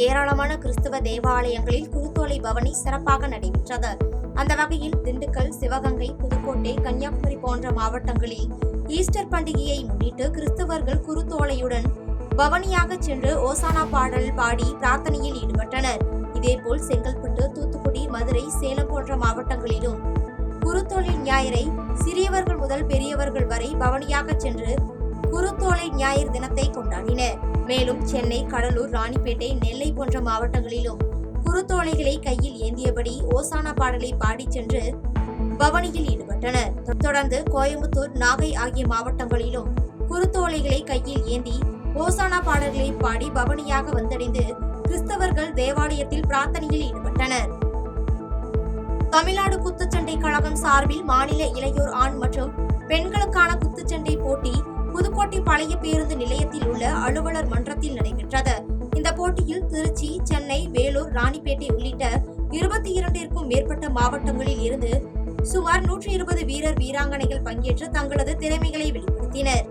ஏராளமான கிறிஸ்தவ தேவாலயங்களில் குருத்தோலை பவனி சிறப்பாக நடைபெற்றது. அந்த வகையில் திண்டுக்கல், சிவகங்கை, புதுக்கோட்டை, கன்னியாகுமரி போன்ற மாவட்டங்களில் ஈஸ்டர் பண்டிகையை முன்னிட்டு கிறிஸ்தவர்கள் குருத்தோலையுடன் பவனியாக சென்று ஓசானா பாடல் பாடி பிரார்த்தனையில் ஈடுபட்டனர். இதேபோல் செங்கல்பட்டு, தூத்துக்குடி, மதுரை, சேலம் போன்ற மாவட்டங்களிலும் குருத்தோலை ஞாயிறை சிறியவர்கள் முதல் பெரியவர்கள் வரை பவனியாக சென்று குருத்தோலை ஞாயிறு தினத்தை கொண்டாடினர். மேலும் சென்னை, கடலூர், ராணிப்பேட்டை, நெல்லை போன்ற மாவட்டங்களிலும் குருத்தோலைகளை கையில் ஏந்தியபடி ஓசானா பாடலை பாடி சென்று பவனியில் ஈடுபட்டனர். தொடர்ந்து கோயம்புத்தூர், நாகை ஆகிய மாவட்டங்களிலும் குருத்தோலைகளை கையில் ஏந்தி ஓசானா பாடல்களை பாடி பவனியாக வந்தடைந்து கிறிஸ்தவர்கள் தேவாலயத்தில் பிரார்த்தனையில் ஈடுபட்டனர். தமிழ்நாடு குத்துச்சண்டை கழகம் சார்பில் மாநில இளையோர் ஆண் மற்றும் பெண்களுக்கான குத்துச்சண்டை போட்டி புதுக்கோட்டை பழைய பேருந்து நிலையத்தில் உள்ள அலுவலர் மன்றத்தில் நடைபெற்றது. இந்த போட்டியில் திருச்சி, சென்னை, வேலூர், ராணிப்பேட்டை உள்ளிட்ட 22க்கும் மேற்பட்ட மாவட்டங்களில் இருந்து சுமார் 120 வீரர் வீராங்கனைகள் பங்கேற்று தங்களது திறமைகளை வெளிப்படுத்தினர்.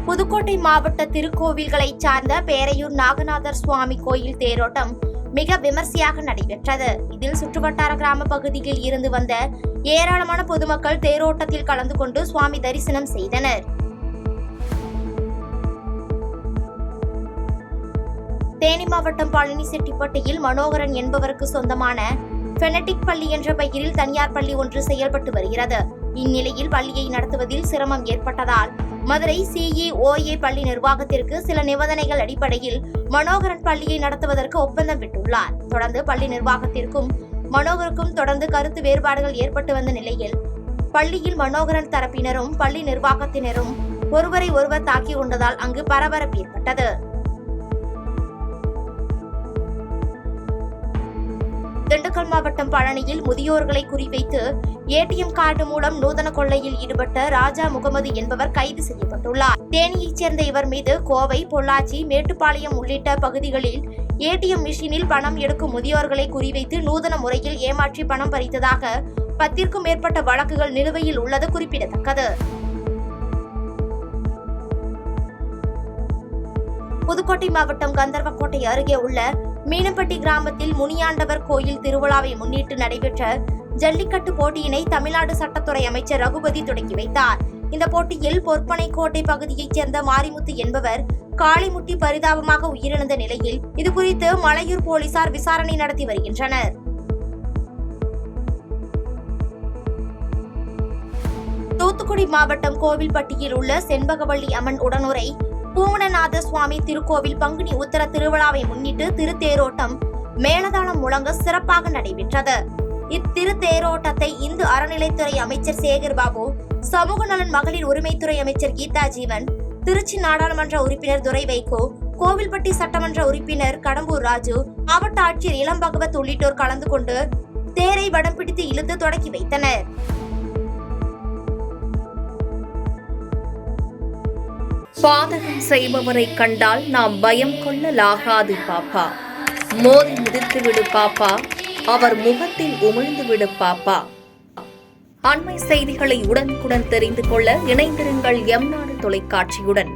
புதுக்கோட்டை மாவட்ட திருக்கோவில்களை சார்ந்த பேரையூர் நாகநாதர் சுவாமி கோயில் தேரோட்டம் மிக விமர்சையாக நடைபெற்றது. இதில் சுற்றுவட்டார கிராம பகுதியில் இருந்து வந்த ஏராளமான பொதுமக்கள் தேரோட்டத்தில் கலந்து கொண்டு சுவாமி தரிசனம் செய்தனர். தேனி மாவட்டம் பழனிசெட்டிப்பட்டியில் மனோகரன் என்பவருக்கு சொந்தமான பெனடிக் பள்ளி என்ற பெயரில் தனியார் பள்ளி ஒன்று செயல்பட்டு வருகிறது. இந்நிலையில் பள்ளியை நடத்துவதில் சிரமம் ஏற்பட்டதால் மதுரை CEOA பள்ளி நிர்வாகத்திற்கு சில நிபந்தனைகள் அடிப்படையில் மனோகரன் பள்ளியை நடத்துவதற்கு ஒப்பந்தம் விட்டுள்ளார். தொடர்ந்து பள்ளி நிர்வாகத்திற்கும் மனோகருக்கும் தொடர்ந்து கருத்து வேறுபாடுகள் ஏற்பட்டு வந்த நிலையில் பள்ளியில் மனோகரன் தரப்பினரும் பள்ளி நிர்வாகத்தினரும் ஒருவரை ஒருவர் தாக்கிக் கொண்டதால் அங்கு பரபரப்பு ஏற்பட்டது. திண்டுக்கல் மாவட்டம் பழனியில் முதியோர்களை குறிவைத்து ATM கார்டு மூலம் நூதன கொள்ளையில் ஈடுபட்ட ராஜா முகமது என்பவர் கைது செய்யப்பட்டுள்ளார். தேனியைச் சேர்ந்த இவர் மீது கோவை, பொள்ளாச்சி, மேட்டுப்பாளையம் உள்ளிட்ட பகுதிகளில் ATM மிஷினில் பணம் எடுக்கும் முதியோர்களை குறிவைத்து நூதன முறையில் ஏமாற்றி பணம் பறித்ததாக 10க்கும் மேற்பட்ட வழக்குகள் நிலுவையில் உள்ளது குறிப்பிடத்தக்கது. புதுக்கோட்டை மாவட்டம் கந்தர்வக்கோட்டை அருகே உள்ள மீனம்பட்டி கிராமத்தில் முனியாண்டவர் கோயில் திருவிழாவை முன்னிட்டு நடைபெற்ற ஜல்லிக்கட்டு போட்டியினை தமிழ்நாடு சட்டத்துறை அமைச்சர் ரகுபதி தொடங்கி வைத்தார். இந்த போட்டியில் பொற்பனைக்கோட்டை பகுதியைச் சேர்ந்த மாரிமுத்து என்பவர் காளை முட்டி பரிதாபமாக உயிரிழந்த நிலையில் இதுகுறித்து மலையூர் போலீசார் விசாரணை நடத்தி வருகின்றனர். தூத்துக்குடி மாவட்டம் கோவில்பட்டியில் உள்ள செண்பகவள்ளி அம்மன் உடனுரை பூவனநாத சுவாமி திருக்கோவில் பங்குனி உத்தர திருவிழாவை முன்னிட்டு திருத்தேரோட்டம் மேளதாளம் முழங்க சிறப்பாக நடைபெற்றது. இத்திருத்தேரோட்டத்தை இந்து அறநிலைத்துறை அமைச்சர் சேகர்பாபு, சமூக நலன் மகளிர் உரிமைத்துறை அமைச்சர் கீதா ஜீவன், திருச்சி நாடாளுமன்ற உறுப்பினர் துரை வைகோ, கோவில்பட்டி சட்டமன்ற உறுப்பினர் கடம்பூர் ராஜு, மாவட்ட ஆட்சியர் இளம் பகவத் உள்ளிட்டோர் கலந்து கொண்டு தேரை வடம் பிடித்து இழுத்து தொடக்கி வைத்தனர். பாதகம் செய்பவரை கண்டால் நாம் பயம் கொள்ளலாகாது பாப்பா. மோதி மிதித்து விடு பாப்பா, அவர் முகத்தில் உமிழ்ந்து விடு பாப்பா. அண்மை செய்திகளை உடனுக்குடன் தெரிந்து கொள்ள இணைந்திருங்கள் எம் நாடு தொலைக்காட்சியுடன்.